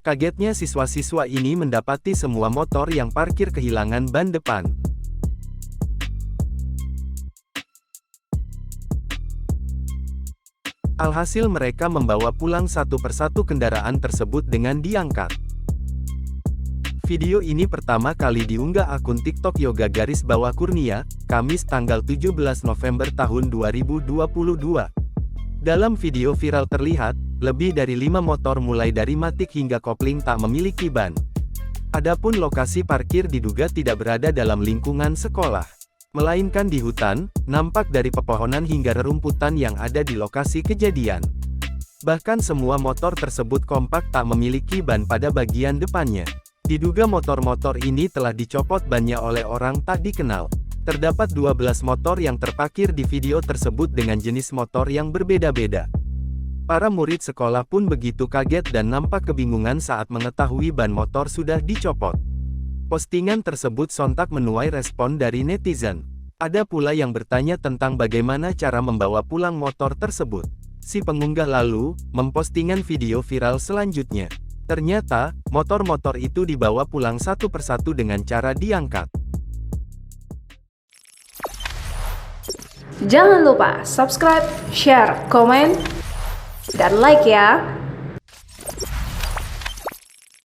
Kagetnya siswa-siswa ini mendapati semua motor yang parkir kehilangan ban depan. Alhasil mereka membawa pulang satu persatu kendaraan tersebut dengan diangkat. Video ini pertama kali diunggah akun TikTok Yoga_Kurnia, Kamis tanggal 17 November tahun 2022. Dalam video viral terlihat, lebih dari 5 motor mulai dari matic hingga kopling tak memiliki ban. Adapun lokasi parkir diduga tidak berada dalam lingkungan sekolah, melainkan di hutan, nampak dari pepohonan hingga rerumputan yang ada di lokasi kejadian. Bahkan semua motor tersebut kompak tak memiliki ban pada bagian depannya. Diduga motor-motor ini telah dicopot bannya oleh orang tak dikenal. Terdapat 12 motor yang terparkir di video tersebut dengan jenis motor yang berbeda-beda. Para murid sekolah pun begitu kaget dan nampak kebingungan saat mengetahui ban motor sudah dicopot. Postingan tersebut sontak menuai respon dari netizen. Ada pula yang bertanya tentang bagaimana cara membawa pulang motor tersebut. Si pengunggah lalu mempostingan video viral selanjutnya. Ternyata, motor-motor itu dibawa pulang satu persatu dengan cara diangkat. Jangan lupa subscribe, share, komen, dan like ya!